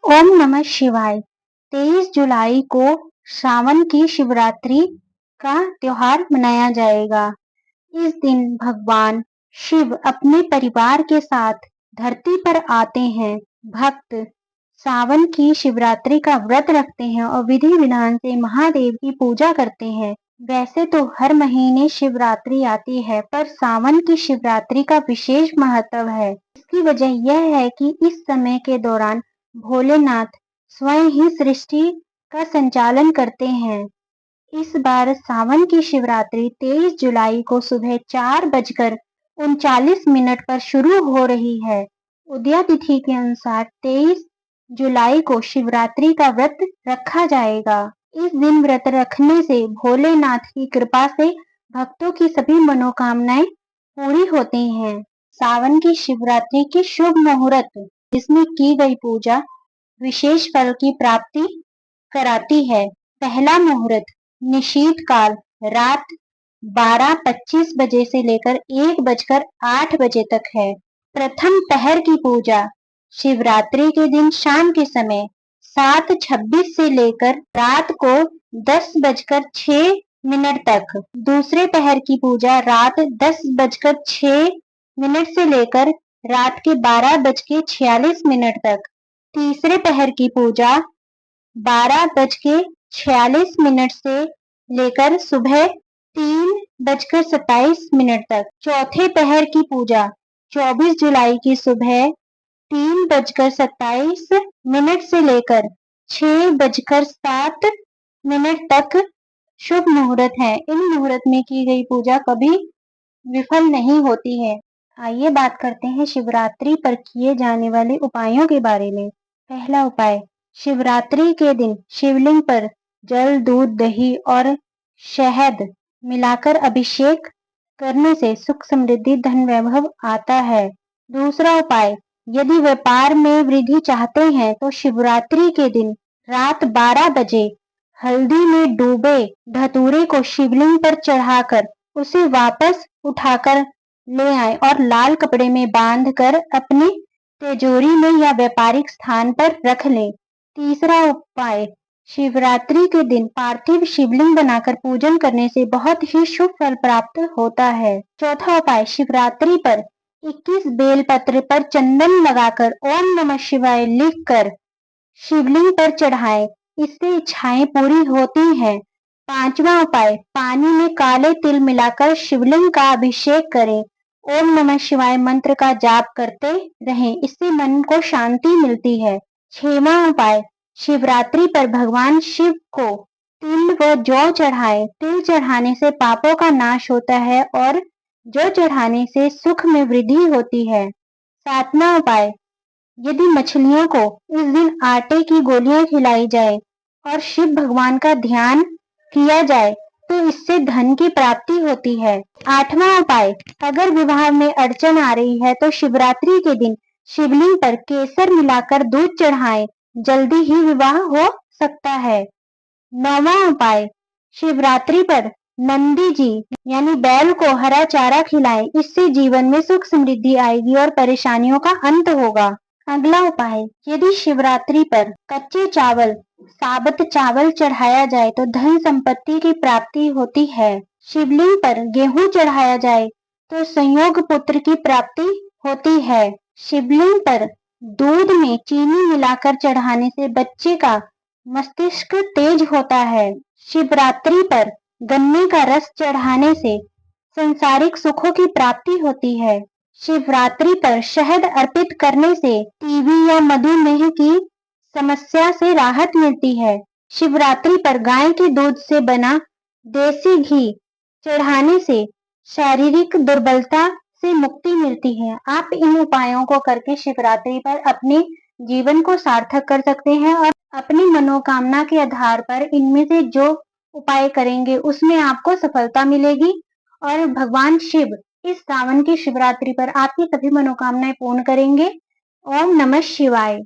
ओम नमः शिवाय। 23 जुलाई को सावन की शिवरात्रि का त्योहार मनाया जाएगा। इस दिन भगवान शिव अपने परिवार के साथ धरती पर आते हैं। भक्त सावन की शिवरात्रि का व्रत रखते हैं और विधि विधान से महादेव की पूजा करते हैं। वैसे तो हर महीने शिवरात्रि आती है, पर सावन की शिवरात्रि का विशेष महत्व है। इसकी वजह यह है कि इस समय के दौरान भोलेनाथ स्वयं ही सृष्टि का संचालन करते हैं। इस बार सावन की शिवरात्रि 23 जुलाई को सुबह 4:39 पर शुरू हो रही है। उदया तिथि के अनुसार 23 जुलाई को शिवरात्रि का व्रत रखा जाएगा। इस दिन व्रत रखने से भोलेनाथ की कृपा से भक्तों की सभी मनोकामनाएं पूरी होती हैं। सावन की शिवरात्रि की शुभ मुहूर्त जिसमें की गई पूजा विशेष फल की प्राप्ति कराती है। पहला मुहूर्त निशीत काल रात 12:25 बजे से लेकर 1:08 बजे तक है। प्रथम पहर की पूजा शिवरात्रि के दिन शाम के समय 7:26 से लेकर रात को 10:06 तक। दूसरे पहर की पूजा रात 10:06 से लेकर रात के 12:46 तक। तीसरे पहर की पूजा 12:46 से लेकर सुबह 3:27 तक। चौथे पहर की पूजा 24 जुलाई की सुबह 3:27 से लेकर 6:07 तक शुभ मुहूर्त है। इन मुहूर्त में की गई पूजा कभी विफल नहीं होती है। आइए बात करते हैं शिवरात्रि पर किए जाने वाले उपायों के बारे में। पहला उपाय, शिवरात्रि के दिन शिवलिंग पर जल, दूध, दही और शहद मिलाकर अभिषेक करने से सुख, समृद्धि, धन वैभव आता है। दूसरा उपाय, यदि व्यापार में वृद्धि चाहते हैं तो शिवरात्रि के दिन रात 12 बजे हल्दी में डूबे धतूरे को शिवलिंग पर चढ़ाकर उसे वापस उठाकर ले आए और लाल कपड़े में बांधकर अपनी तिजोरी में या व्यापारिक स्थान पर रख लें। तीसरा उपाय, शिवरात्रि के दिन पार्थिव शिवलिंग बनाकर पूजन करने से बहुत ही शुभ फल प्राप्त होता है। चौथा उपाय, शिवरात्रि पर 21 बेलपत्र पर चंदन लगाकर ओम नमः शिवाय लिखकर शिवलिंग पर चढ़ाएं, इससे इच्छाएं पूरी होती हैं। पांचवा उपाय, पानी में काले तिल मिलाकर शिवलिंग का अभिषेक करें। ओम नमः शिवाय मंत्र का जाप करते रहें, इससे मन को शांति मिलती है। छठवां उपाय, शिवरात्रि पर भगवान शिव को तिल व जौ चढ़ाएं। तिल चढ़ाने से पापों का नाश होता है और जौ चढ़ाने से सुख में वृद्धि होती है। सातवां उपाय, यदि मछलियों को इस दिन आटे की गोलियां खिलाई जाए और शिव भगवान का ध्यान किया जाए तो इससे धन की प्राप्ति होती है। आठवां उपाय, अगर विवाह में अड़चन आ रही है तो शिवरात्रि के दिन शिवलिंग पर केसर मिलाकर दूध चढ़ाएं, जल्दी ही विवाह हो सकता है। नौवां उपाय, शिवरात्रि पर नंदी जी यानी बैल को हरा चारा खिलाएं, इससे जीवन में सुख समृद्धि आएगी और परेशानियों का अंत होगा। अगला उपाय, यदि शिवरात्रि पर कच्चे चावल, साबुत चावल चढ़ाया जाए तो धन संपत्ति की प्राप्ति होती है। शिवलिंग पर गेहूं चढ़ाया जाए तो संयोग पुत्र की प्राप्ति होती है। शिवलिंग पर दूध में चीनी मिलाकर चढ़ाने से बच्चे का मस्तिष्क तेज होता है। शिवरात्रि पर गन्ने का रस चढ़ाने से संसारिक सुखों की प्राप्ति होती है। शिवरात्रि पर शहद अर्पित करने से टीबी या मधुमेह की समस्या से राहत मिलती है। शिवरात्रि पर गाय के दूध से बना देसी घी चढ़ाने से शारीरिक दुर्बलता से मुक्ति मिलती है। आप इन उपायों को करके शिवरात्रि पर अपने जीवन को सार्थक कर सकते हैं और अपनी मनोकामना के आधार पर इनमें से जो उपाय करेंगे उसमें आपको सफलता मिलेगी और भगवान शिव इस सावन की शिवरात्रि पर आपकी सभी मनोकामनाएं पूर्ण करेंगे। ओम नमः शिवाय।